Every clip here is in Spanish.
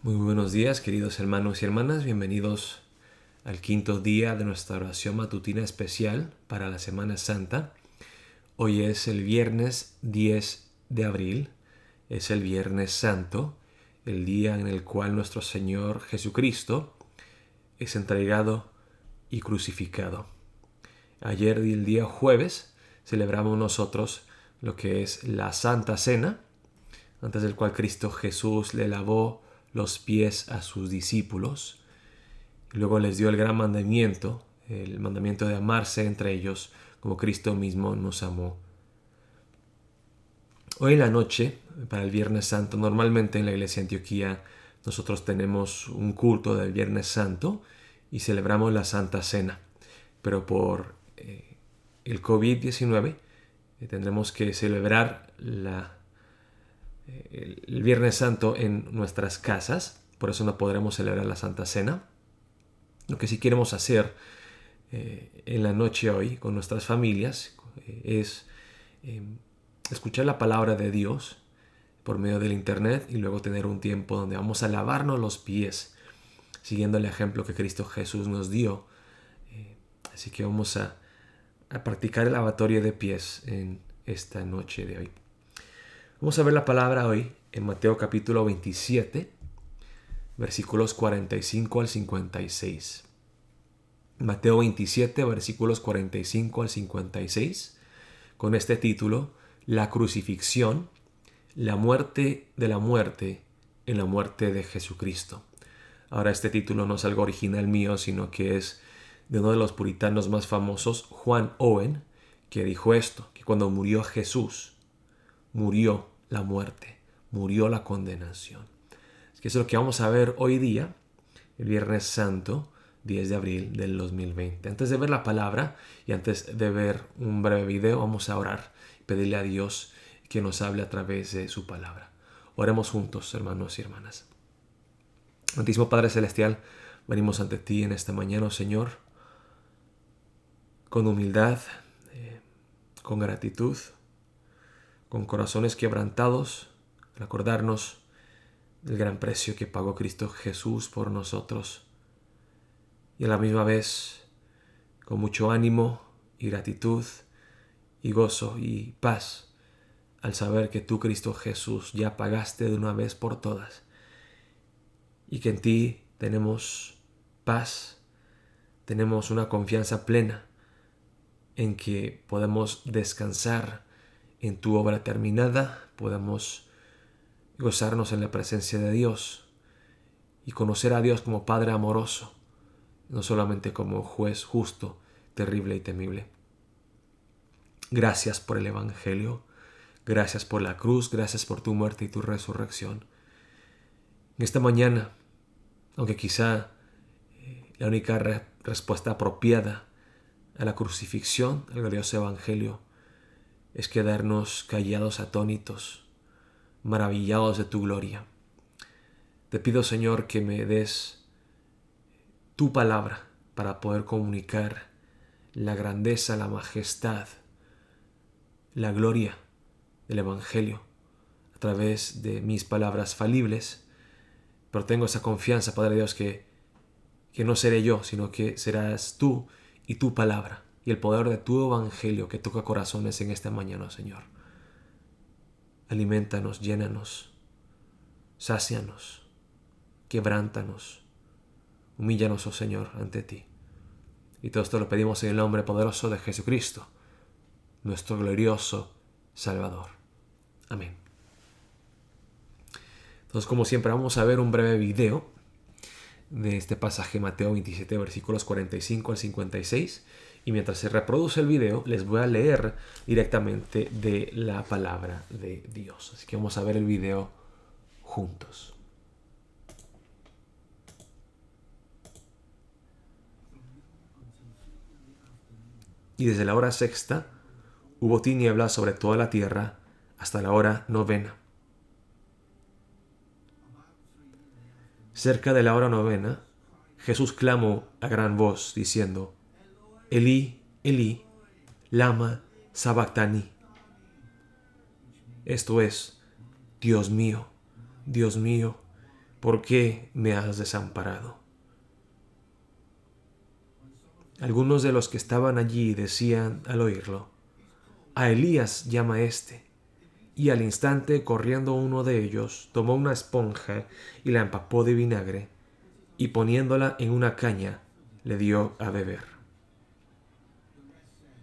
Muy buenos días, queridos hermanos y hermanas. Bienvenidos al quinto día de nuestra oración matutina especial para la Semana Santa. Hoy es el viernes 10 de abril. Es el Viernes Santo, el día en el cual nuestro Señor Jesucristo es entregado y crucificado. Ayer, el día jueves, celebramos nosotros lo que es la Santa Cena, antes del cual Cristo Jesús le lavó los pies a sus discípulos. Y luego les dio el gran mandamiento, el mandamiento de amarse entre ellos como Cristo mismo nos amó. Hoy en la noche, para el Viernes Santo, normalmente en la Iglesia de Antioquía nosotros tenemos un culto del Viernes Santo y celebramos la Santa Cena. Pero por el COVID-19 tendremos que celebrar el Viernes Santo en nuestras casas, por eso no podremos celebrar la Santa Cena. Lo que sí queremos hacer en la noche hoy con nuestras familias es escuchar la palabra de Dios por medio del internet y luego tener un tiempo donde vamos a lavarnos los pies siguiendo el ejemplo que Cristo Jesús nos dio. Así que vamos a practicar el lavatorio de pies en esta noche de hoy. Vamos a ver la palabra hoy en Mateo capítulo 27, versículos 45 al 56. Mateo 27, versículos 45 al 56, con este título: La crucifixión, la muerte de la muerte en la muerte de Jesucristo. Ahora, este título no es algo original mío, sino que es de uno de los puritanos más famosos, John Owen, que dijo esto, que cuando murió Jesús, murió la muerte, murió la condenación. Es que eso es lo que vamos a ver hoy día, el Viernes Santo, 10 de abril del 2020. Antes de ver la palabra y antes de ver un breve video, vamos a orar y pedirle a Dios que nos hable a través de su palabra. Oremos juntos, hermanos y hermanas. Santísimo Padre Celestial, venimos ante ti en esta mañana, oh Señor, con humildad, con gratitud, con corazones quebrantados, recordarnos del gran precio que pagó Cristo Jesús por nosotros y a la misma vez con mucho ánimo y gratitud y gozo y paz al saber que tú, Cristo Jesús, ya pagaste de una vez por todas y que en ti tenemos paz, tenemos una confianza plena en que podemos descansar en tu obra terminada, podemos gozarnos en la presencia de Dios y conocer a Dios como Padre amoroso, no solamente como juez justo, terrible y temible. Gracias por el Evangelio, gracias por la cruz, gracias por tu muerte y tu resurrección. En esta mañana, aunque quizá la única respuesta apropiada a la crucifixión, al glorioso Evangelio, es quedarnos callados, atónitos, maravillados de tu gloria. Te pido, Señor, que me des tu palabra para poder comunicar la grandeza, la majestad, la gloria del Evangelio a través de mis palabras falibles. Pero tengo esa confianza, Padre Dios, que no seré yo, sino que serás tú y tu palabra y el poder de tu Evangelio que toca corazones en esta mañana, Señor. Alimentanos, llénanos, sácianos, quebrántanos, humíllanos, oh Señor, ante ti. Y todo esto lo pedimos en el nombre poderoso de Jesucristo, nuestro glorioso Salvador. Amén. Entonces, como siempre, vamos a ver un breve video de este pasaje, Mateo 27, versículos 45 al 56. Y mientras se reproduce el video, les voy a leer directamente de la palabra de Dios. Así que vamos a ver el video juntos. Y desde la hora sexta hubo tinieblas sobre toda la tierra hasta la hora novena. Cerca de la hora novena, Jesús clamó a gran voz, diciendo: Elí, Elí, lama sabactani. Esto es: Dios mío, ¿por qué me has desamparado? Algunos de los que estaban allí decían al oírlo: a Elías llama éste. Y al instante, corriendo uno de ellos, tomó una esponja y la empapó de vinagre, y poniéndola en una caña, le dio a beber.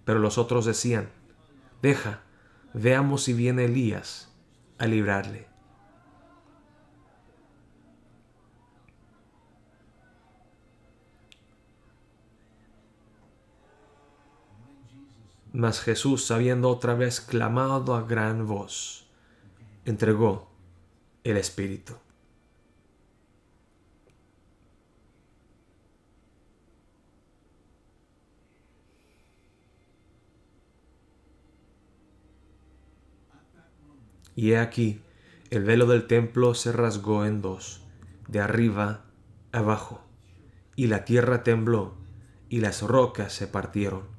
Pero los otros decían: deja, veamos si viene Elías a librarle. Mas Jesús, habiendo otra vez clamado a gran voz, entregó el Espíritu. Y he aquí, el velo del templo se rasgó en dos, de arriba abajo, y la tierra tembló, y las rocas se partieron.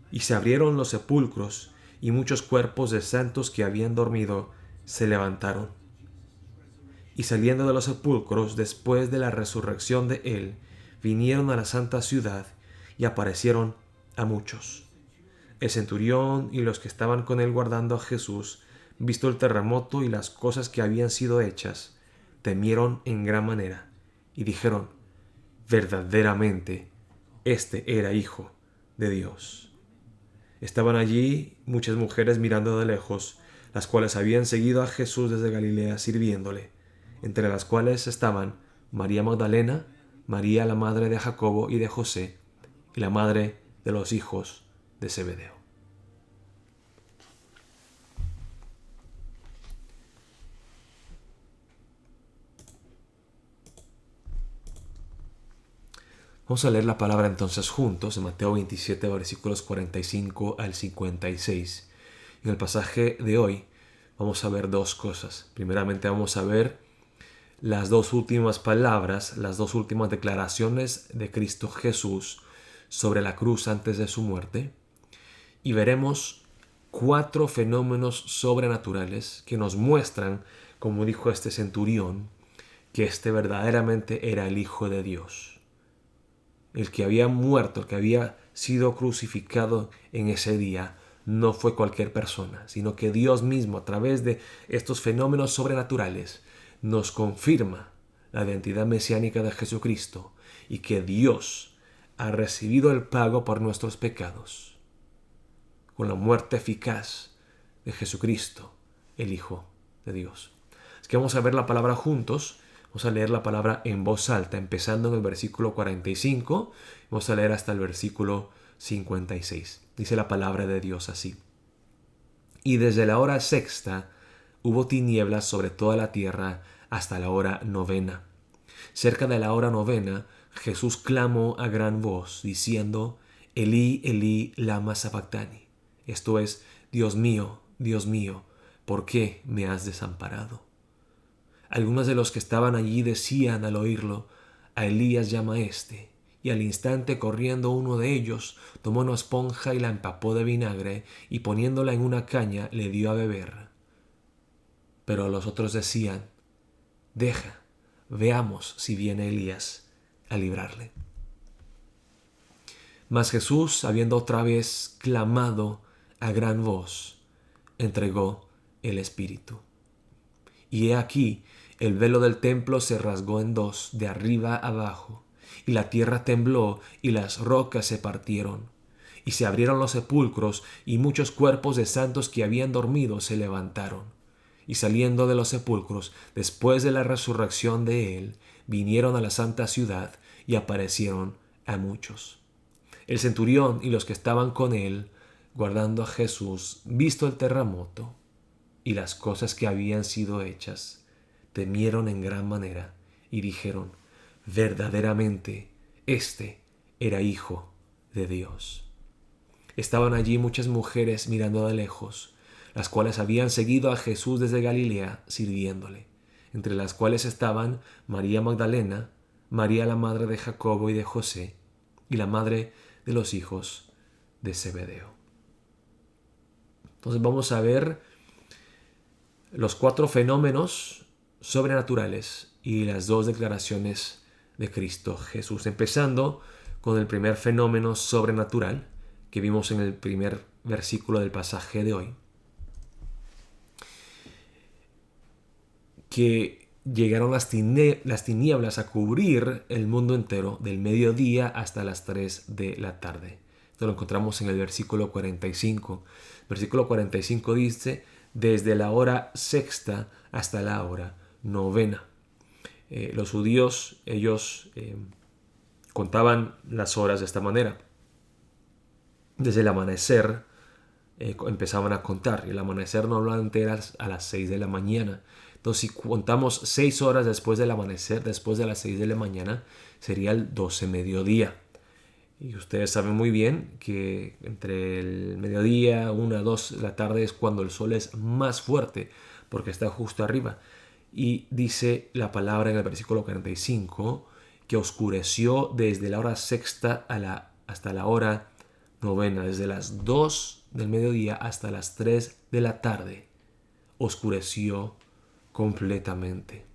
Y se abrieron los sepulcros, y muchos cuerpos de santos que habían dormido se levantaron. Y saliendo de los sepulcros, después de la resurrección de él, vinieron a la santa ciudad, y aparecieron a muchos. El centurión y los que estaban con él guardando a Jesús, visto el terremoto y las cosas que habían sido hechas, temieron en gran manera, y dijeron: verdaderamente, este era Hijo de Dios. Estaban allí muchas mujeres mirando de lejos, las cuales habían seguido a Jesús desde Galilea sirviéndole, entre las cuales estaban María Magdalena, María la madre de Jacobo y de José, y la madre de los hijos de Zebedeo. Vamos a leer la palabra entonces juntos en Mateo 27, versículos 45 al 56. En el pasaje de hoy vamos a ver dos cosas. Primeramente vamos a ver las dos últimas palabras, las dos últimas declaraciones de Cristo Jesús sobre la cruz antes de su muerte. Y veremos 4 fenómenos sobrenaturales que nos muestran, como dijo este centurión, que este verdaderamente era el Hijo de Dios. El que había muerto, el que había sido crucificado en ese día, no fue cualquier persona, sino que Dios mismo, a través de estos fenómenos sobrenaturales, nos confirma la identidad mesiánica de Jesucristo y que Dios ha recibido el pago por nuestros pecados con la muerte eficaz de Jesucristo, el Hijo de Dios. Es que vamos a ver la palabra juntos. Vamos a leer la palabra en voz alta, empezando en el versículo 45. Vamos a leer hasta el versículo 56. Dice la palabra de Dios así: y desde la hora sexta hubo tinieblas sobre toda la tierra hasta la hora novena. Cerca de la hora novena, Jesús clamó a gran voz, diciendo: Elí, Elí, lama sabactani. Esto es: Dios mío, ¿por qué me has desamparado? Algunos de los que estaban allí decían al oírlo: a Elías llama éste. Y al instante, corriendo uno de ellos, tomó una esponja y la empapó de vinagre, y poniéndola en una caña le dio a beber. Pero los otros decían: deja, veamos si viene Elías a librarle. Mas Jesús, habiendo otra vez clamado a gran voz, entregó el Espíritu. Y he aquí, el velo del templo se rasgó en dos, de arriba abajo, y la tierra tembló, y las rocas se partieron, y se abrieron los sepulcros, y muchos cuerpos de santos que habían dormido se levantaron. Y saliendo de los sepulcros, después de la resurrección de él, vinieron a la santa ciudad, y aparecieron a muchos. El centurión y los que estaban con él, guardando a Jesús, visto el terremoto y las cosas que habían sido hechas, temieron en gran manera y dijeron: verdaderamente, este era Hijo de Dios. Estaban allí muchas mujeres mirando de lejos, las cuales habían seguido a Jesús desde Galilea sirviéndole, entre las cuales estaban María Magdalena, María la madre de Jacobo y de José, y la madre de los hijos de Zebedeo. Entonces vamos a ver los 4 fenómenos sobrenaturales y las dos declaraciones de Cristo Jesús, empezando con el primer fenómeno sobrenatural que vimos en el primer versículo del pasaje de hoy, que llegaron las tinieblas a cubrir el mundo entero del mediodía hasta las 3 de la tarde. Esto lo encontramos en el versículo 45. Versículo 45 dice: desde la hora sexta hasta la hora novena. Los judíos, ellos contaban las horas de esta manera. Desde el amanecer empezaban a contar. Y el amanecer normalmente era a las 6 de la mañana. Entonces, si contamos 6 horas después del amanecer, después de las 6 de la mañana, sería el 12 mediodía. Y ustedes saben muy bien que entre el mediodía, 1, 2 de la tarde es cuando el sol es más fuerte, porque está justo arriba. Y dice la palabra en el versículo 45 que oscureció desde la hora sexta hasta la hora novena, desde las 2 del mediodía hasta las 3 de la tarde, oscureció completamente.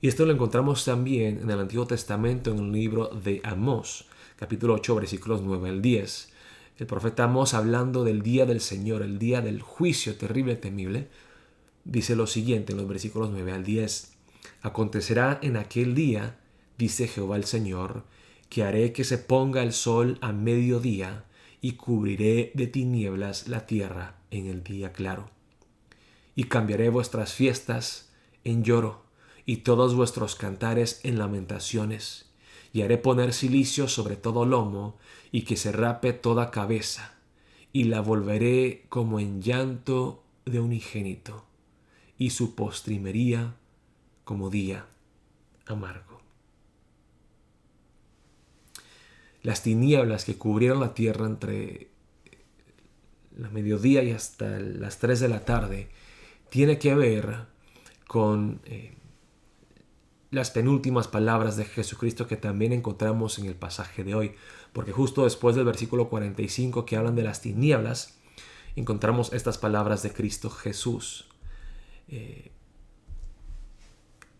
Y esto lo encontramos también en el Antiguo Testamento, en el libro de Amós, capítulo 8, versículos 9 al 10. El profeta Amós, hablando del día del Señor, el día del juicio terrible y temible, dice lo siguiente en los versículos 9 al 10. Acontecerá en aquel día, dice Jehová el Señor, que haré que se ponga el sol a mediodía y cubriré de tinieblas la tierra en el día claro. Y cambiaré vuestras fiestas en lloro y todos vuestros cantares en lamentaciones. Y haré poner cilicio sobre todo lomo y que se rape toda cabeza. Y la volveré como en llanto de unigénito y su postrimería como día amargo. Las tinieblas que cubrieron la tierra entre la mediodía y hasta las 3 de la tarde tiene que ver con las penúltimas palabras de Jesucristo que también encontramos en el pasaje de hoy, porque justo después del versículo 45 que hablan de las tinieblas, encontramos estas palabras de Cristo Jesús.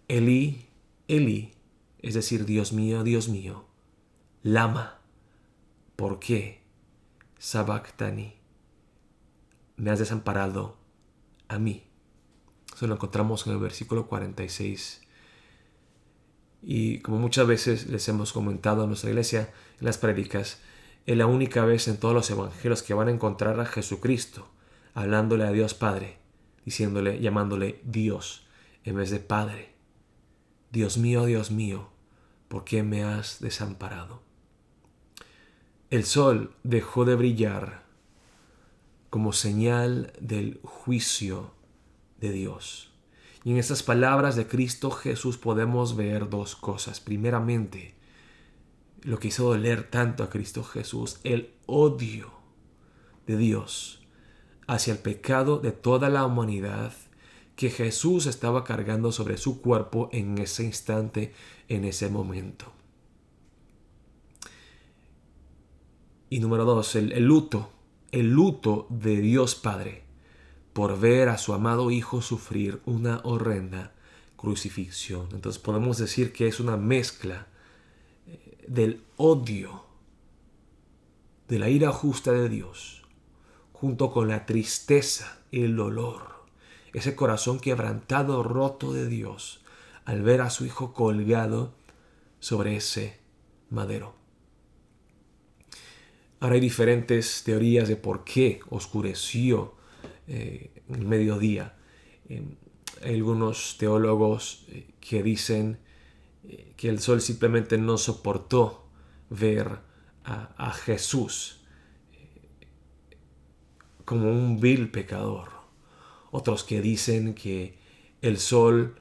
Elí, Elí, es decir, Dios mío, lama, ¿por qué? Sabactani, me has desamparado a mí. Eso lo encontramos en el versículo 46. Y como muchas veces les hemos comentado en nuestra iglesia, en las prédicas, es la única vez en todos los evangelios que van a encontrar a Jesucristo hablándole a Dios Padre, llamándole Dios en vez de Padre. Dios mío, ¿por qué me has desamparado? El sol dejó de brillar como señal del juicio de Dios. Y en estas palabras de Cristo Jesús podemos ver dos cosas. Primeramente, lo que hizo doler tanto a Cristo Jesús, el odio de Dios hacia el pecado de toda la humanidad que Jesús estaba cargando sobre su cuerpo en ese instante, en ese momento. Y número dos, el luto de Dios Padre por ver a su amado Hijo sufrir una horrenda crucifixión. Entonces podemos decir que es una mezcla del odio, de la ira justa de Dios, junto con la tristeza, el dolor, ese corazón quebrantado, roto de Dios, al ver a su Hijo colgado sobre ese madero. Ahora hay diferentes teorías de por qué oscureció el mediodía. Hay algunos teólogos que dicen que el sol simplemente no soportó ver a Jesús como un vil pecador. Otros que dicen que el sol,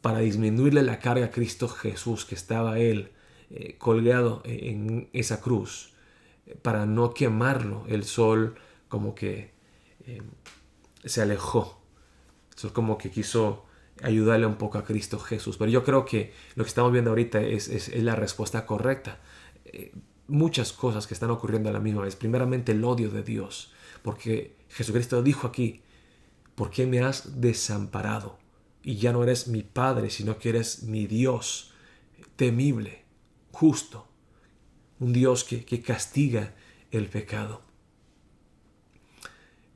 para disminuirle la carga a Cristo Jesús, que estaba él colgado en esa cruz, para no quemarlo, el sol como que se alejó. Eso como que quiso ayudarle un poco a Cristo Jesús. Pero yo creo que lo que estamos viendo ahorita es la respuesta correcta. Muchas cosas que están ocurriendo a la misma vez. Primeramente el odio de Dios. Porque Jesucristo dijo aquí, ¿por qué me has desamparado? y ya no eres mi Padre, sino que eres mi Dios, temible, justo, un Dios que castiga el pecado.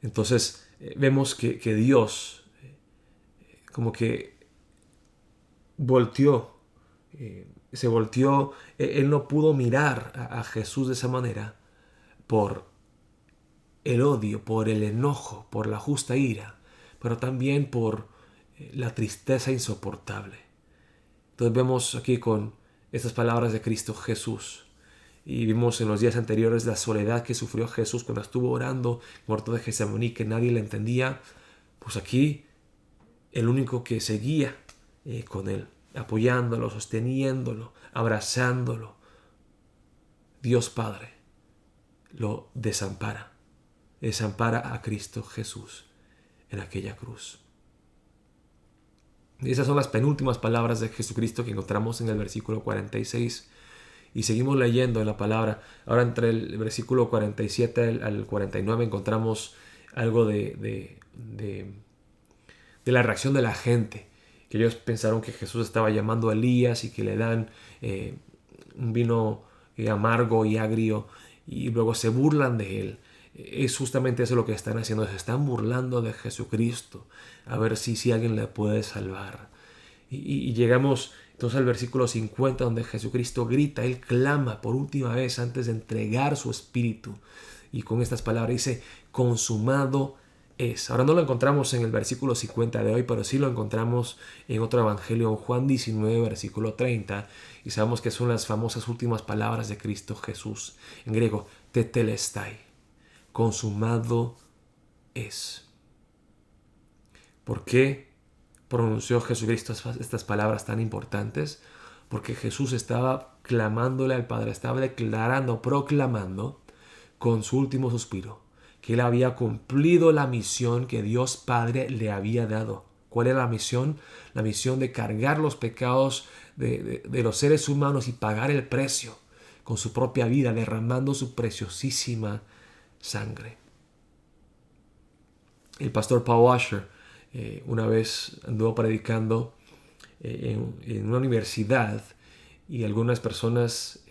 Entonces vemos que Dios como que volteó, se volteó, él no pudo mirar a Jesús de esa manera por el odio, por el enojo, por la justa ira, pero también por la tristeza insoportable. Entonces vemos aquí con estas palabras de Cristo Jesús. Y vimos en los días anteriores la soledad que sufrió Jesús cuando estuvo orando, muerto de Getsemaní, que nadie le entendía. Pues aquí el único que seguía con él, apoyándolo, sosteniéndolo, abrazándolo, Dios Padre, lo desampara a Cristo Jesús en aquella cruz. Y esas son las penúltimas palabras de Jesucristo que encontramos en el versículo 46. Y seguimos leyendo en la palabra. Ahora entre el versículo 47 al 49 encontramos algo de la reacción de la gente. Que ellos pensaron que Jesús estaba llamando a Elías y que le dan un vino amargo y agrio y luego se burlan de él. Es justamente eso lo que están haciendo. Se están burlando de Jesucristo. A ver si alguien le puede salvar. Y llegamos entonces al versículo 50 donde Jesucristo grita, Él clama por última vez antes de entregar su espíritu. Y con estas palabras dice, consumado es. Ahora no lo encontramos en el versículo 50 de hoy, pero sí lo encontramos en otro evangelio, en Juan 19, versículo 30. Y sabemos que son las famosas últimas palabras de Cristo Jesús. En griego, tetelestai. Consumado es. ¿Por qué pronunció Jesucristo estas palabras tan importantes? Porque Jesús estaba clamándole al Padre, estaba declarando, proclamando con su último suspiro que él había cumplido la misión que Dios Padre le había dado. ¿Cuál era la misión? La misión de cargar los pecados de los seres humanos y pagar el precio con su propia vida, derramando su preciosísima sangre. El pastor Paul Washer una vez anduvo predicando en una universidad y algunas personas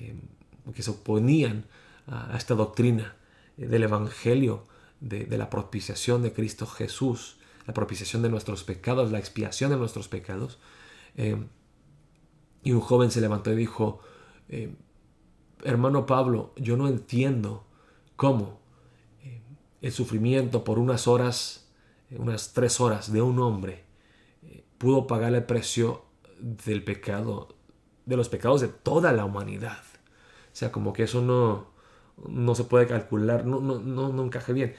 que se oponían a esta doctrina del Evangelio, de la propiciación de Cristo Jesús, la propiciación de nuestros pecados, la expiación de nuestros pecados. Y un joven se levantó y dijo, hermano Pablo, yo no entiendo cómo el sufrimiento por unas horas, unas 3 horas de un hombre pudo pagar el precio del pecado, de los pecados de toda la humanidad. O sea, como que eso no se puede calcular, no encaje bien.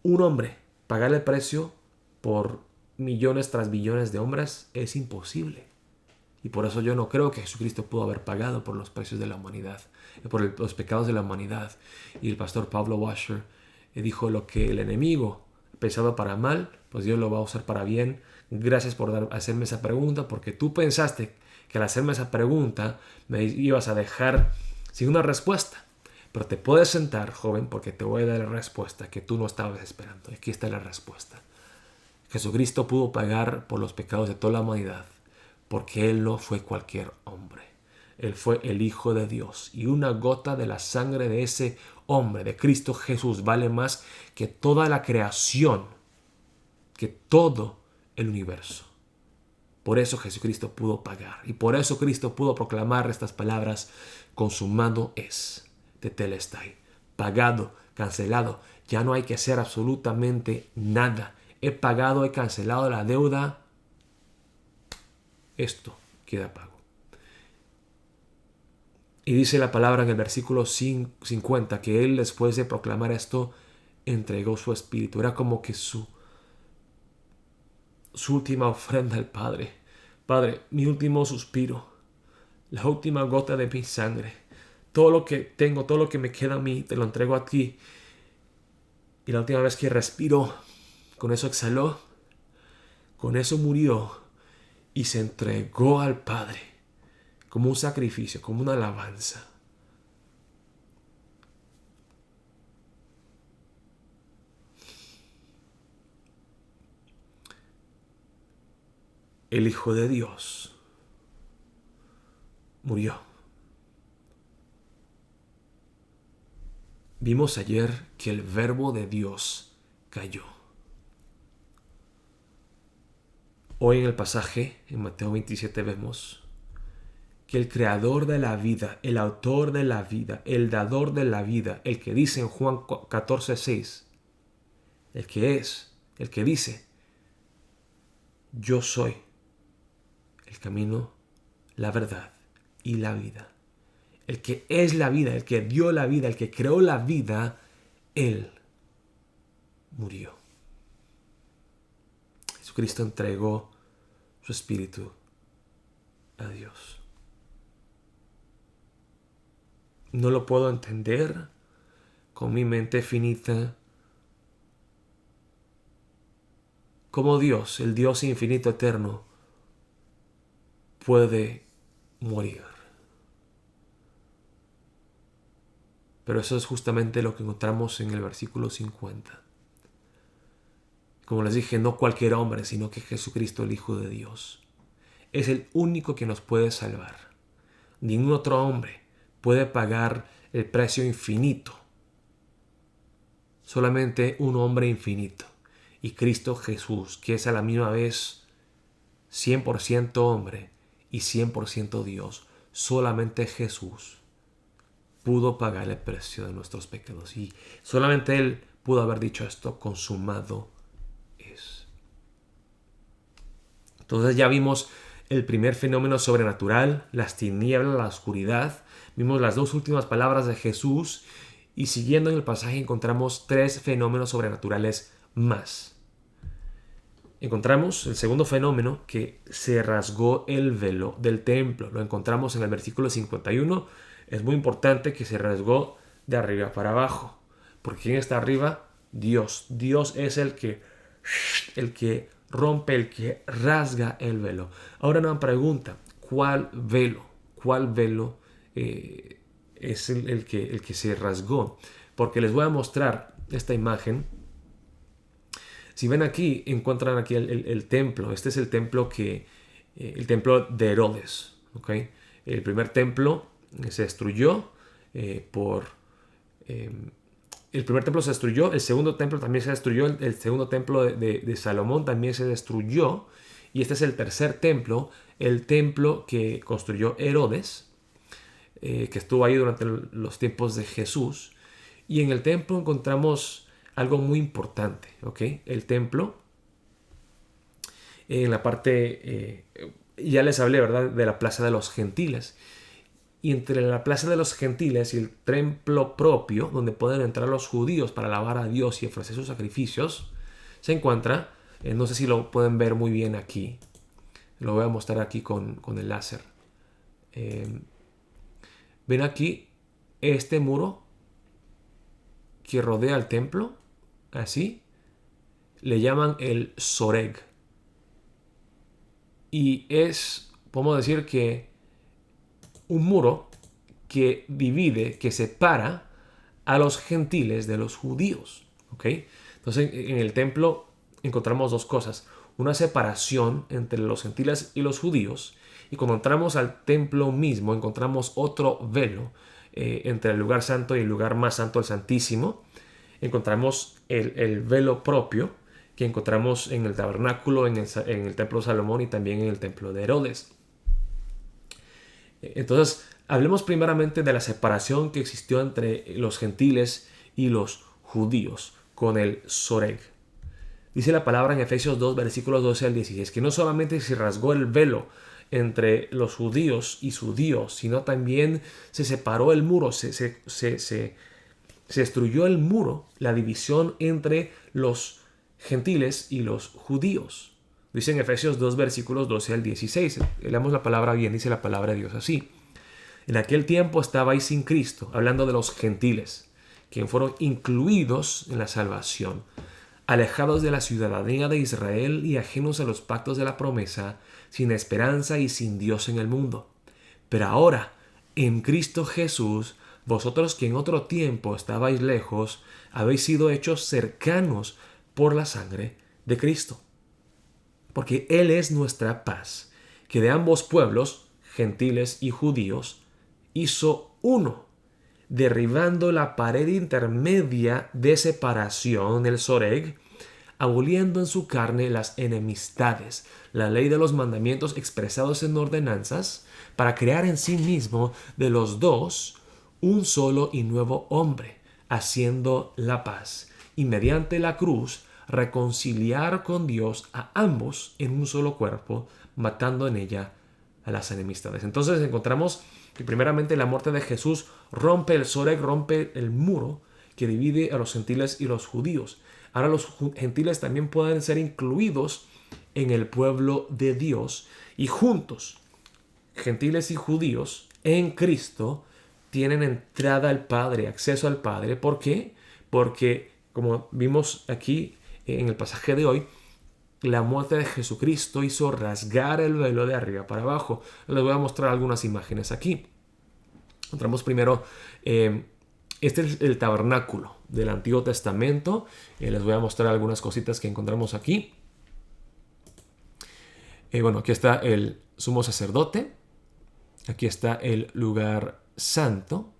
Un hombre pagar el precio por millones tras billones de hombres es imposible. Y por eso yo no creo que Jesucristo pudo haber pagado por los precios de la humanidad, por los pecados de la humanidad. Y el pastor Pablo Washer dijo, lo que el enemigo pensaba para mal, pues Dios lo va a usar para bien. Gracias por hacerme esa pregunta, porque tú pensaste que al hacerme esa pregunta me ibas a dejar sin una respuesta. Pero te puedes sentar, joven, porque te voy a dar la respuesta que tú no estabas esperando. Aquí está la respuesta. Jesucristo pudo pagar por los pecados de toda la humanidad, porque Él no fue cualquier hombre. Él fue el Hijo de Dios. Y una gota de la sangre de ese hombre, de Cristo Jesús, vale más que toda la creación, que todo el universo. Por eso Jesucristo pudo pagar. Y por eso Cristo pudo proclamar estas palabras, consumado es, tetelestai, pagado, cancelado. Ya no hay que hacer absolutamente nada. He pagado, he cancelado la deuda. Esto queda pago. Y dice la palabra en el versículo 50 que Él, después de proclamar esto, entregó su espíritu. Era como que su última ofrenda al Padre. Padre, mi último suspiro, la última gota de mi sangre, todo lo que tengo, todo lo que me queda a mí, te lo entrego a ti. Y la última vez que respiró, con eso exhaló, con eso murió y se entregó al Padre como un sacrificio, como una alabanza. el Hijo de Dios murió. Vimos ayer que el Verbo de Dios cayó. Hoy en el pasaje, en Mateo 27, vemos que el creador de la vida, el autor de la vida, el dador de la vida, el que dice en Juan 14:6, el que dice, yo soy el camino, la verdad y la vida. El que es la vida, el que dio la vida, el que creó la vida, Él murió. Jesucristo entregó su espíritu a Dios. No lo puedo entender con mi mente finita. Cómo Dios, el Dios infinito eterno, puede morir. Pero eso es justamente lo que encontramos en el versículo 50. Como les dije, no cualquier hombre, sino que Jesucristo, el Hijo de Dios, es el único que nos puede salvar. Ningún otro hombre puede pagar el precio infinito. Solamente un hombre infinito. Y Cristo Jesús, que es a la misma vez 100% hombre y 100% Dios. Solamente Jesús pudo pagar el precio de nuestros pecados. Y solamente Él pudo haber dicho esto: consumado es. Entonces ya vimos el primer fenómeno sobrenatural, las tinieblas, la oscuridad. Vimos las dos últimas palabras de Jesús. Y siguiendo en el pasaje encontramos tres fenómenos sobrenaturales más. Encontramos el segundo fenómeno, que se rasgó el velo del templo. Lo encontramos en el versículo 51. Es muy importante que se rasgó de arriba para abajo. Porque ¿quién está arriba? Dios. Dios es el que rompe, el que rasga el velo. Ahora una pregunta: ¿cuál velo? ¿Cuál velo es el que se rasgó? Porque les voy a mostrar esta imagen. Si ven aquí, encuentran aquí el templo. Este es el templo el templo de Herodes. ¿Okay? El primer templo se destruyó el primer templo se destruyó, el segundo templo también se destruyó, el segundo templo de Salomón también se destruyó, y este es el tercer templo, el templo que construyó Herodes, que estuvo ahí durante los tiempos de Jesús. Y en el templo encontramos algo muy importante, ¿ok? El templo, en la parte, ya les hablé, ¿verdad?, de la plaza de los gentiles. Y entre la plaza de los gentiles y el templo propio, donde pueden entrar los judíos para alabar a Dios y ofrecer sus sacrificios, se encuentra, no sé si lo pueden ver muy bien aquí, lo voy a mostrar aquí con el láser. Ven aquí este muro que rodea el templo, así, le llaman el Soreg. Y podemos decir que un muro que divide, que separa a los gentiles de los judíos. ¿Okay? Entonces en el templo encontramos dos cosas: una separación entre los gentiles y los judíos, y cuando entramos al templo mismo encontramos otro velo entre el lugar santo y el lugar más santo, el Santísimo. Encontramos el velo propio que encontramos en el tabernáculo, en el templo de Salomón y también en el templo de Herodes. Entonces, hablemos primeramente de la separación que existió entre los gentiles y los judíos con el Soreg. Dice la palabra en Efesios 2, versículos 12 al 16, que no solamente se rasgó el velo entre los judíos y su Dios, sino también se separó el muro, se destruyó el muro, la división entre los gentiles y los judíos. Dice en Efesios 2, versículos 12 al 16. Leamos la palabra bien, dice la palabra de Dios así: en aquel tiempo estabais sin Cristo, hablando de los gentiles, quienes fueron incluidos en la salvación, alejados de la ciudadanía de Israel y ajenos a los pactos de la promesa, sin esperanza y sin Dios en el mundo. Pero ahora, en Cristo Jesús, vosotros que en otro tiempo estabais lejos, habéis sido hechos cercanos por la sangre de Cristo, porque Él es nuestra paz, que de ambos pueblos, gentiles y judíos, hizo uno, derribando la pared intermedia de separación, el soreg, aboliendo en su carne las enemistades, la ley de los mandamientos expresados en ordenanzas, para crear en sí mismo de los dos un solo y nuevo hombre, haciendo la paz, y mediante la cruz reconciliar con Dios a ambos en un solo cuerpo, matando en ella a las enemistades. Entonces encontramos que primeramente la muerte de Jesús rompe el soreg, rompe el muro que divide a los gentiles y los judíos. Ahora los gentiles también pueden ser incluidos en el pueblo de Dios y juntos, gentiles y judíos, en Cristo, tienen entrada al Padre, acceso al Padre. ¿Por qué? Porque, como vimos aquí en el pasaje de hoy, la muerte de Jesucristo hizo rasgar el velo de arriba para abajo. Les voy a mostrar algunas imágenes aquí. Entramos primero, este es el tabernáculo del Antiguo Testamento. Les voy a mostrar algunas cositas que encontramos aquí. Bueno, aquí está el sumo sacerdote. Aquí está el lugar santo.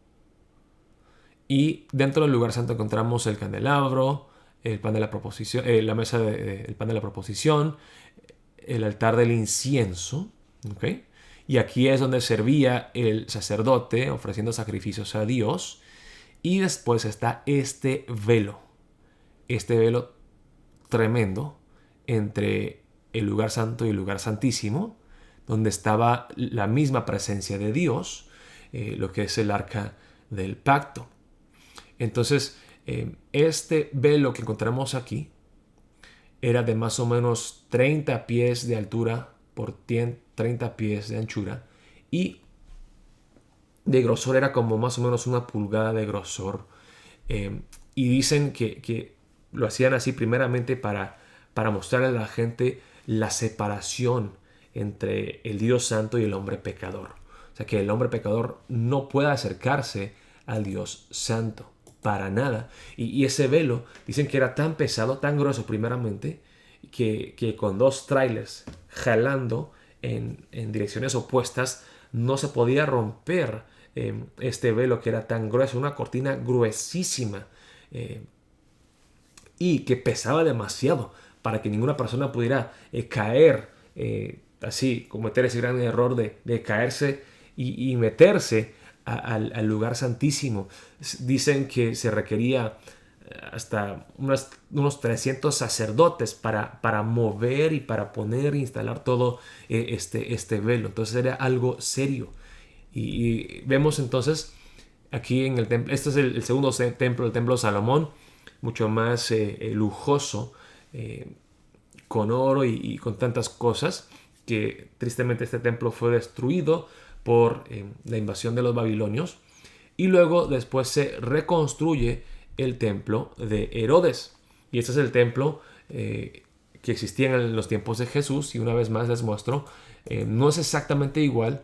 Y dentro del lugar santo encontramos el candelabro, el pan de la proposición, la mesa del pan de la proposición, el altar del incienso. ¿Okay? Y aquí es donde servía el sacerdote ofreciendo sacrificios a Dios. Y después está este velo tremendo entre el lugar santo y el lugar santísimo, donde estaba la misma presencia de Dios, lo que es el arca del pacto. Entonces, este velo que encontramos aquí era de más o menos 30 pies de altura por 30 pies de anchura, y de grosor era como más o menos 1 pulgada de grosor. Y dicen que lo hacían así primeramente para mostrarle a la gente la separación entre el Dios santo y el hombre pecador. O sea, que el hombre pecador no pueda acercarse al Dios santo para nada. Y ese velo dicen que era tan pesado, tan grueso primeramente, que con 2 trailers jalando en direcciones opuestas no se podía romper este velo que era tan grueso, una cortina gruesísima, y que pesaba demasiado para que ninguna persona pudiera caer, así cometer ese gran error de caerse y meterse al lugar santísimo. Dicen que se requería hasta unos 300 sacerdotes para mover y para poner e instalar todo este velo. Entonces era algo serio. Y vemos entonces aquí en el templo, este es el segundo templo, el templo de Salomón, mucho más lujoso, con oro y con tantas cosas, que tristemente este templo fue destruido por la invasión de los babilonios, y luego después se reconstruye el templo de Herodes, y este es el templo que existía en los tiempos de Jesús. Y una vez más les muestro, no es exactamente igual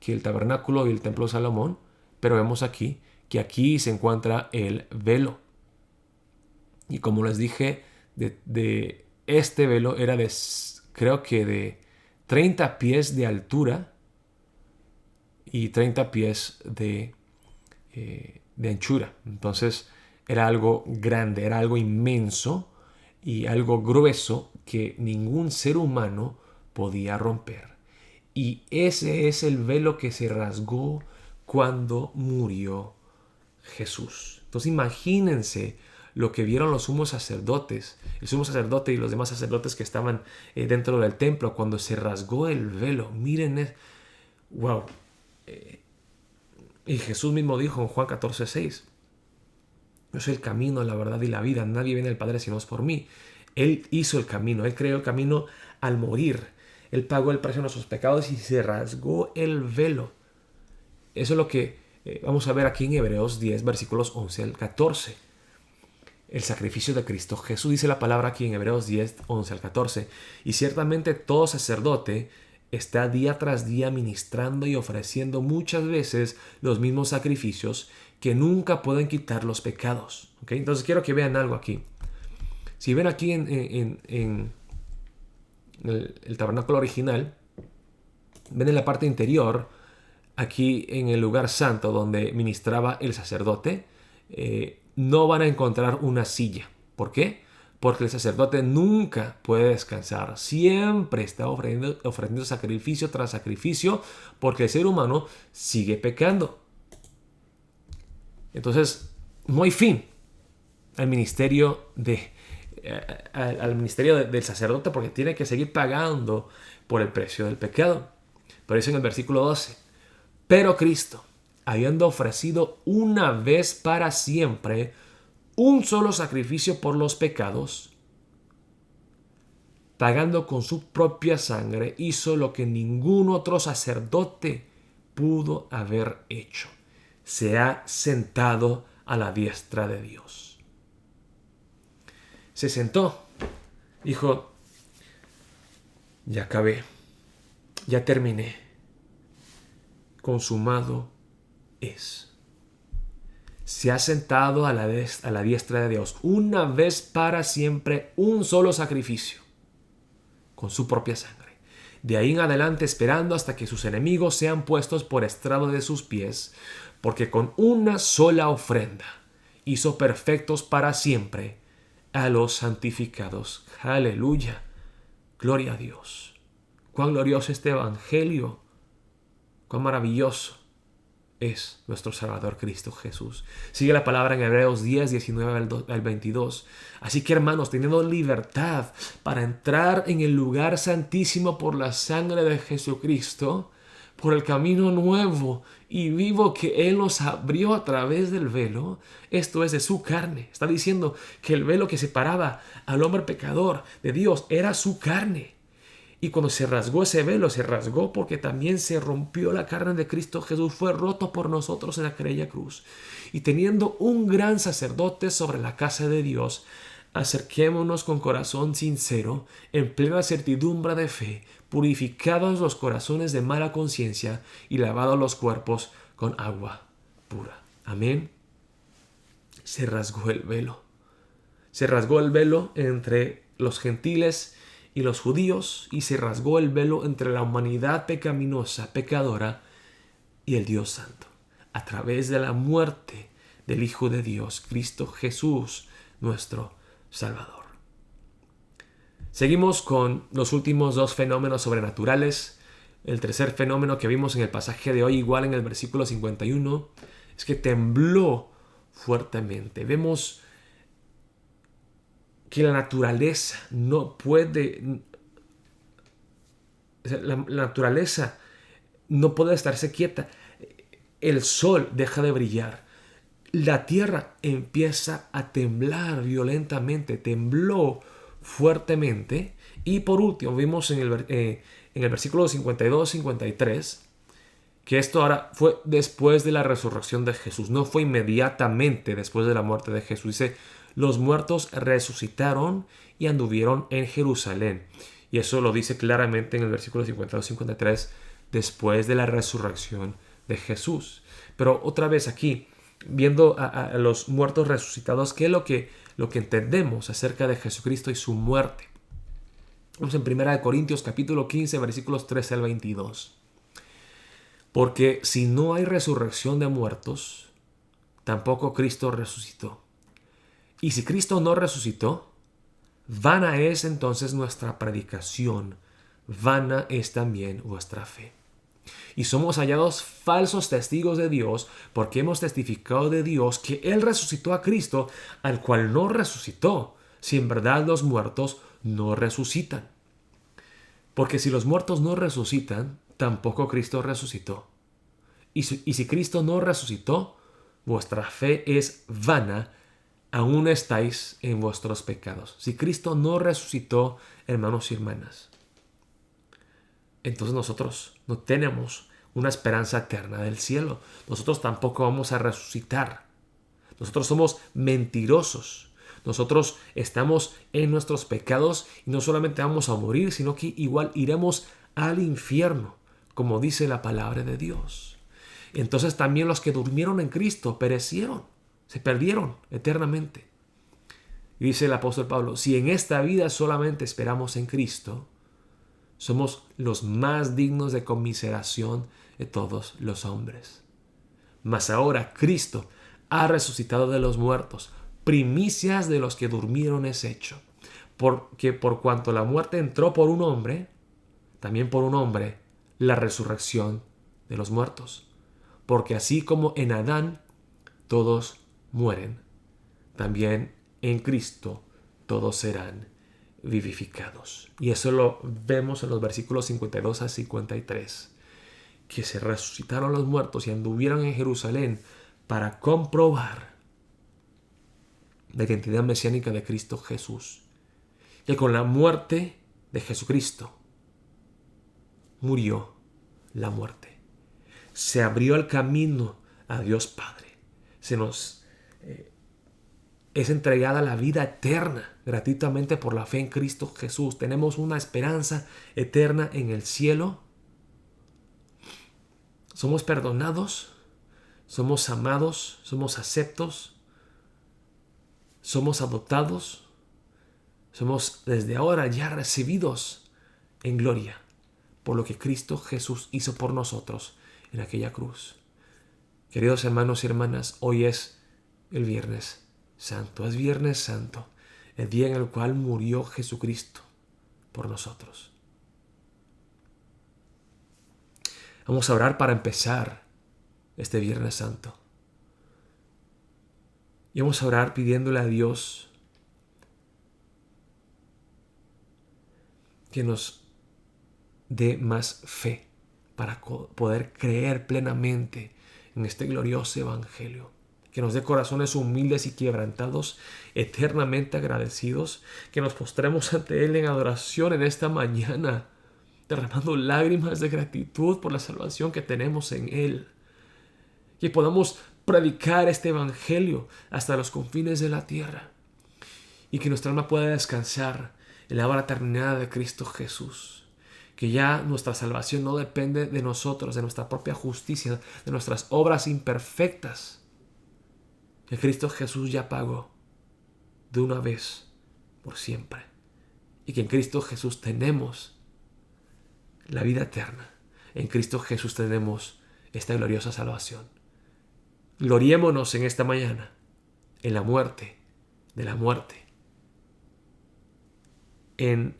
que el tabernáculo y el templo de Salomón, pero vemos aquí que aquí se encuentra el velo. Y como les dije, de este velo era creo que de 30 pies de altura y 30 pies de anchura. Entonces era algo grande, era algo inmenso y algo grueso que ningún ser humano podía romper. Y ese es el velo que se rasgó cuando murió Jesús. Entonces imagínense lo que vieron los sumos sacerdotes, el sumo sacerdote y los demás sacerdotes que estaban dentro del templo cuando se rasgó el velo. Miren, wow. Y Jesús mismo dijo en Juan 14:6, yo soy el camino, la verdad y la vida. Nadie viene al Padre si no es por mí. Él hizo el camino, Él creó el camino al morir. Él pagó el precio de nuestros pecados y se rasgó el velo. Eso es lo que vamos a ver aquí en Hebreos 10, versículos 11 al 14. El sacrificio de Cristo Jesús, dice la palabra aquí en Hebreos 10, 11 al 14. Y ciertamente todo sacerdote está día tras día ministrando y ofreciendo muchas veces los mismos sacrificios que nunca pueden quitar los pecados. ¿Okay? Entonces quiero que vean algo aquí. Si ven aquí en el tabernáculo original, ven en la parte interior, aquí en el lugar santo donde ministraba el sacerdote, no van a encontrar una silla. ¿Por qué? Porque el sacerdote nunca puede descansar. Siempre está ofreciendo sacrificio tras sacrificio porque el ser humano sigue pecando. Entonces, no hay fin al ministerio del sacerdote porque tiene que seguir pagando por el precio del pecado. Pero dice en el versículo 12, pero Cristo, habiendo ofrecido una vez para siempre un solo sacrificio por los pecados, pagando con su propia sangre, hizo lo que ningún otro sacerdote pudo haber hecho. Se ha sentado a la diestra de Dios. Se sentó, dijo, ya acabé, ya terminé, consumado es. Se ha sentado a la diestra de Dios, una vez para siempre, un solo sacrificio, con su propia sangre. De ahí en adelante esperando hasta que sus enemigos sean puestos por estrado de sus pies, porque con una sola ofrenda hizo perfectos para siempre a los santificados. Aleluya, gloria a Dios. Cuán glorioso este evangelio, cuán maravilloso es nuestro Salvador Cristo Jesús. Sigue la palabra en Hebreos 10, 19 al 22. Así que, hermanos, teniendo libertad para entrar en el lugar santísimo por la sangre de Jesucristo, por el camino nuevo y vivo que Él nos abrió a través del velo, esto es de su carne. Está diciendo que el velo que separaba al hombre pecador de Dios era su carne. Y cuando se rasgó ese velo, se rasgó porque también se rompió la carne de Cristo Jesús. Fue roto por nosotros en aquella cruz. Y teniendo un gran sacerdote sobre la casa de Dios, acerquémonos con corazón sincero, en plena certidumbre de fe, purificados los corazones de mala conciencia y lavados los cuerpos con agua pura. Amén. Se rasgó el velo. Se rasgó el velo entre los gentiles y los judíos, y se rasgó el velo entre la humanidad pecaminosa, pecadora, y el Dios Santo, a través de la muerte del Hijo de Dios, Cristo Jesús, nuestro Salvador. Seguimos con los últimos dos fenómenos sobrenaturales. El tercer fenómeno que vimos en el pasaje de hoy, igual en el versículo 51, es que tembló fuertemente. Vemos que la naturaleza no puede, la naturaleza no puede estarse quieta. El sol deja de brillar. La tierra empieza a temblar violentamente, tembló fuertemente. Y por último, vimos en el versículo 52-53, que esto ahora fue después de la resurrección de Jesús, no fue inmediatamente después de la muerte de Jesús. Dice, los muertos resucitaron y anduvieron en Jerusalén. Y eso lo dice claramente en el versículo 52-53, después de la resurrección de Jesús. Pero otra vez aquí, viendo a los muertos resucitados, ¿qué es lo que entendemos acerca de Jesucristo y su muerte? Vamos en 1 Corintios capítulo 15, versículos 13 al 22. Porque si no hay resurrección de muertos, tampoco Cristo resucitó. Y si Cristo no resucitó, vana es entonces nuestra predicación, vana es también vuestra fe. Y somos hallados falsos testigos de Dios porque hemos testificado de Dios que Él resucitó a Cristo, al cual no resucitó, si en verdad los muertos no resucitan. Porque si los muertos no resucitan, tampoco Cristo resucitó. Y si Cristo no resucitó, vuestra fe es vana, aún estáis en vuestros pecados. Si Cristo no resucitó, hermanos y hermanas, entonces nosotros no tenemos una esperanza eterna del cielo. Nosotros tampoco vamos a resucitar. Nosotros somos mentirosos. Nosotros estamos en nuestros pecados y no solamente vamos a morir, sino que igual iremos al infierno, como dice la palabra de Dios. Entonces también los que durmieron en Cristo perecieron, se perdieron eternamente. Y dice el apóstol Pablo, si en esta vida solamente esperamos en Cristo, Somos los más dignos de conmiseración de todos los hombres. Mas ahora Cristo ha resucitado de los muertos, primicias de los que durmieron es hecho. Porque por cuanto la muerte entró por un hombre, también por un hombre la resurrección de los muertos. Porque así como en Adán todos mueren, también en Cristo todos serán vivificados. Y eso lo vemos en los versículos 52 a 53, que se resucitaron los muertos y anduvieron en Jerusalén para comprobar la identidad mesiánica de Cristo Jesús. Que con la muerte de Jesucristo murió la muerte. Se abrió el camino a Dios Padre. Se nos es entregada la vida eterna gratuitamente por la fe en Cristo Jesús. Tenemos una esperanza eterna en el cielo. Somos perdonados, somos amados, somos aceptos, somos adoptados, somos desde ahora ya recibidos en gloria por lo que Cristo Jesús hizo por nosotros en aquella cruz. Queridos hermanos y hermanas, hoy es el Viernes Santo, es Viernes Santo, el día en el cual murió Jesucristo por nosotros. Vamos a orar para empezar este Viernes Santo. Y vamos a orar pidiéndole a Dios que nos dé más fe para poder creer plenamente en este glorioso Evangelio. Que nos dé corazones humildes y quebrantados, eternamente agradecidos. Que nos postremos ante Él en adoración en esta mañana, derramando lágrimas de gratitud por la salvación que tenemos en Él. Que podamos predicar este Evangelio hasta los confines de la tierra. Y que nuestra alma pueda descansar en la obra terminada de Cristo Jesús. Que ya nuestra salvación no depende de nosotros, de nuestra propia justicia, de nuestras obras imperfectas. Que Cristo Jesús ya pagó de una vez por siempre. Y que en Cristo Jesús tenemos la vida eterna. En Cristo Jesús tenemos esta gloriosa salvación. Gloriémonos en esta mañana en la muerte de la muerte, en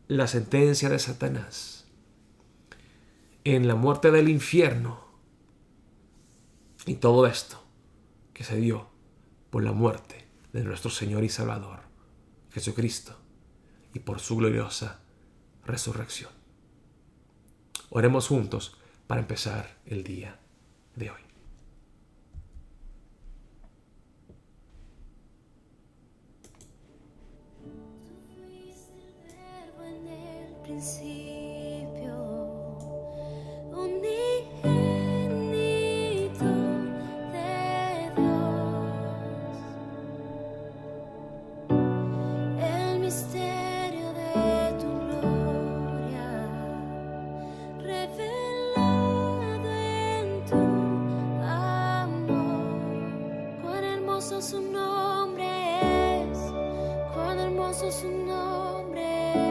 la sentencia de Satanás, en la muerte del infierno y todo esto que se dio por la muerte de nuestro Señor y Salvador Jesucristo y por su gloriosa resurrección. Oremos juntos para empezar el día de hoy. Principio, unigénito de Dios, el misterio de tu gloria, revelado en tu amor. Cuán hermoso su nombre es, cuán hermoso su nombre es.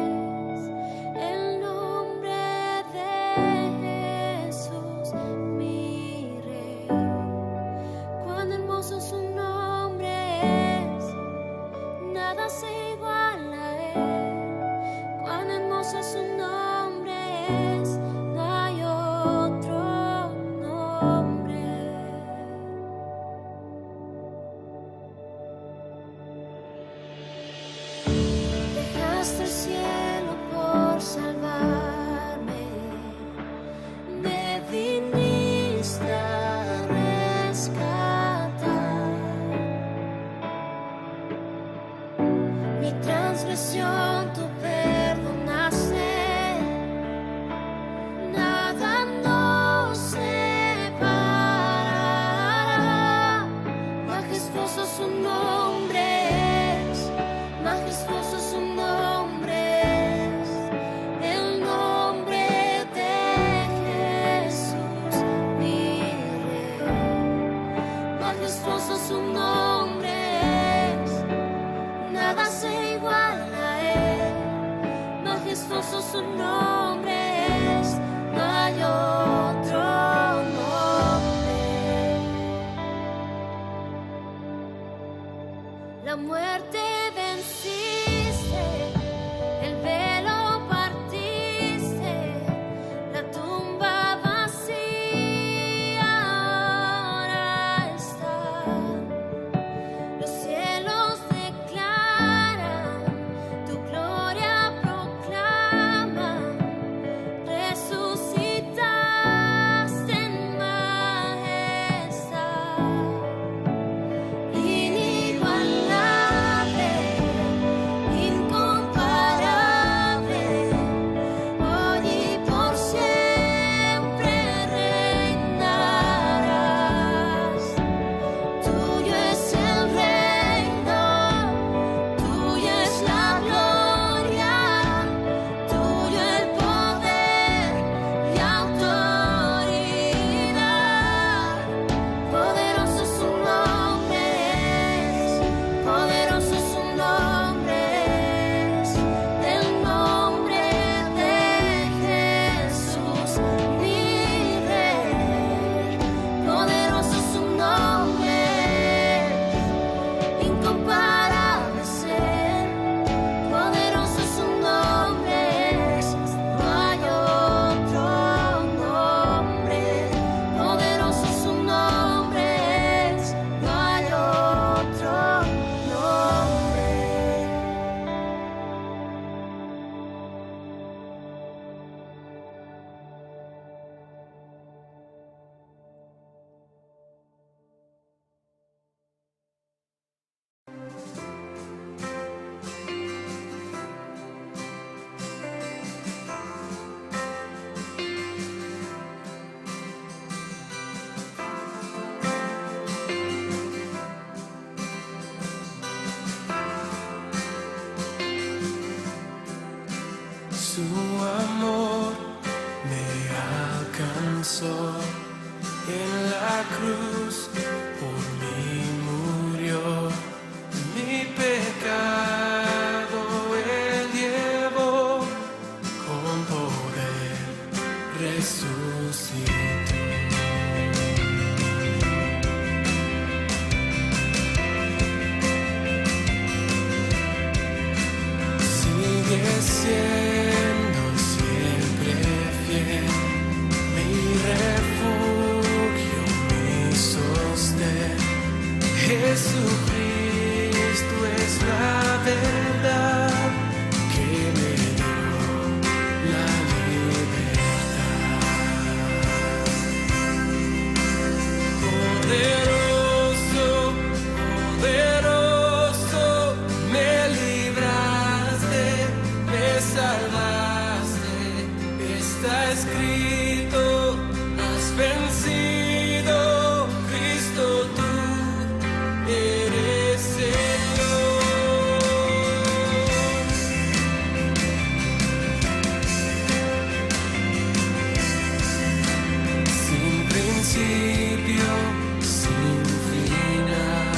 Hasta el cielo por salvarme, me viniste a rescatar. Mi transgresión tú perdonaste, hermoso su nombre es, no hay otro nombre. La muerte venciste, el velo partiste, la tumba vacía ahora está. Los cielos declaran, tu gloria proclaman, resucitaste en majestad. Inigualable, incomparable, hoy y por siempre reinarás. Tuyo es el reino, tuya es la gloria, tuyo el poder y autoridad. Poderoso su nombre es, poderoso su nombre es, el nombre de Jesús, mi Rey. Poderoso su nombre es, incomparable ser. Poderoso su nombre es, no hay otro nombre. Poderoso su nombre es, no hay otro nombre. Su amor me alcanzó en la cruz, por mí murió, mi pecado él llevó, con poder resucitó. Sigue siendo siempre fiel, mi refugio, mi sostén. Jesucristo es la verdad que me dio la libertad. Poderoso, poderoso, me libraste, me salvaste. Está escrito, has vencido, Cristo tú eres Señor. Sin principio, sin final,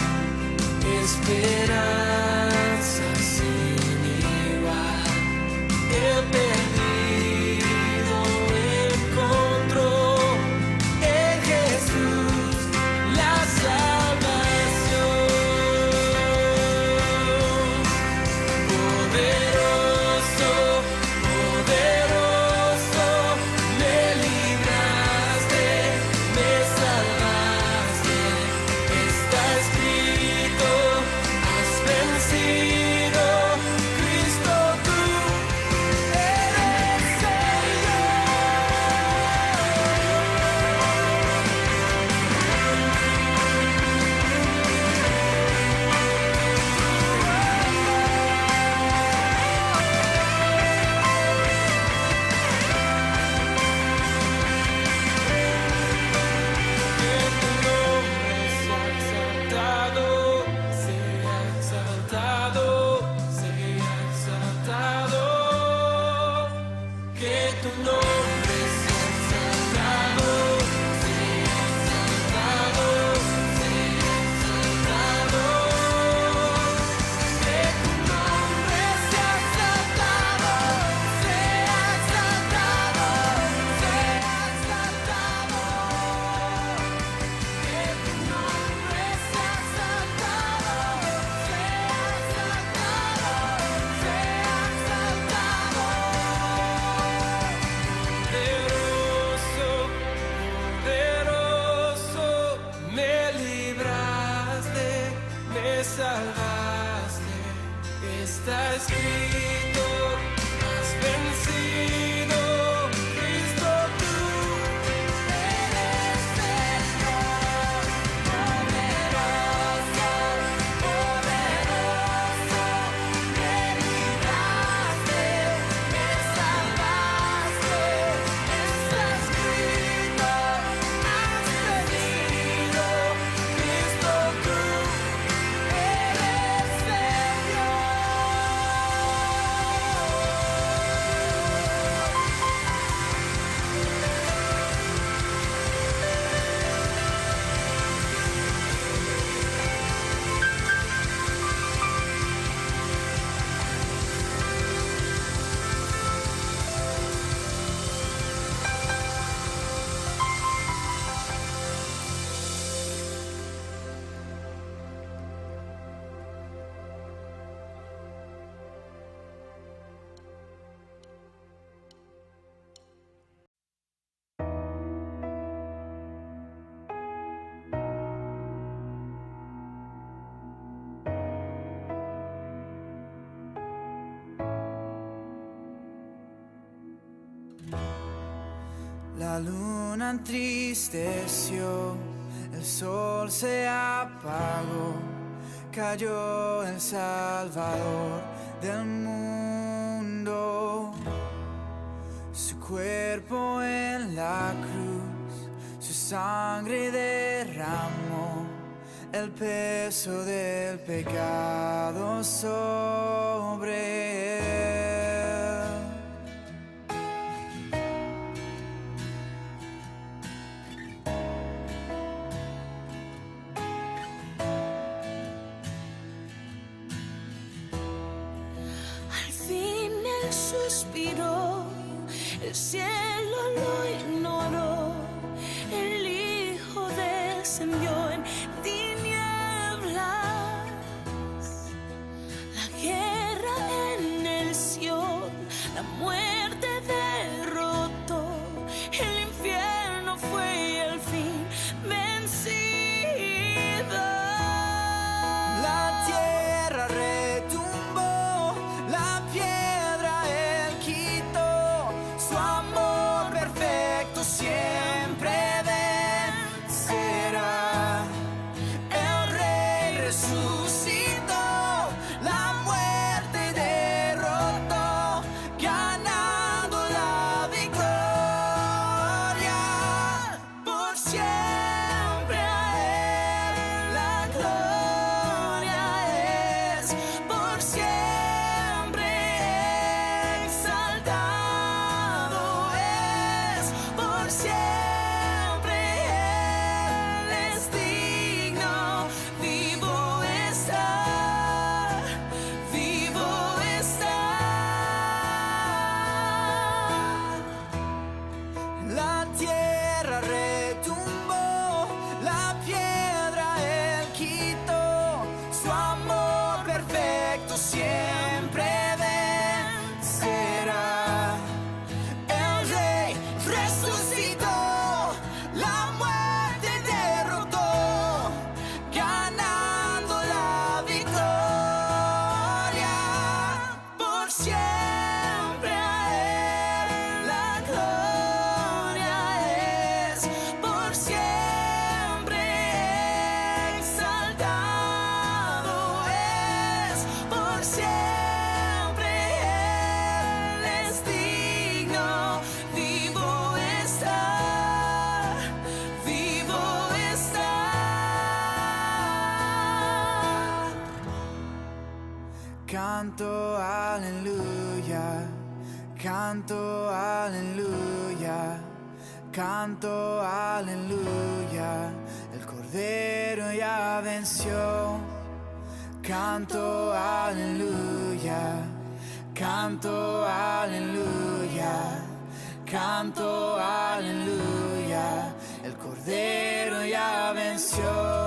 esperanza sin igual. El perdido encontró en Jesús la salvación. Poderoso, poderoso, me libraste, me salvaste. Está escrito, has vencido, Cristo tú eres sea exaltado, sea exaltado, que tu nombre sea exaltado, sea exaltado, sea exaltado, que tu nombre sea exaltado, sea La luna entristeció, el sol se apagó, cayó el Salvador del mundo. Su cuerpo en la cruz, su sangre derramó el peso del pecado sobre él. Al fin él suspiró, el cielo lo ignoró, el Hijo descendió en tinieblas, la guerra en el Sion, la muerte derrotó, el infierno fue al fin vencido. La tierra retumbó, la piedra él quitó, su amor perfecto siempre vencerá. El Rey resucitó, la muerte derrotó, ganando la victoria. Por siempre a él la gloria es, por siempre exaltado es, por siempre él es digno. Vivo está, vivo está. La tierra retumbó, la piedra él quitó, su amor perfecto siempre vencerá. El Rey resucitó, la muerte derrotó, ganando la victoria. Por siempre a él la gloria es, por siempre exaltado es, por siempre él es digno. Vivo está, vivo está. Canto aleluya, canto aleluya, canto aleluya. El Cordero ya venció. Canto aleluya, canto aleluya, canto aleluya. El Cordero ya venció.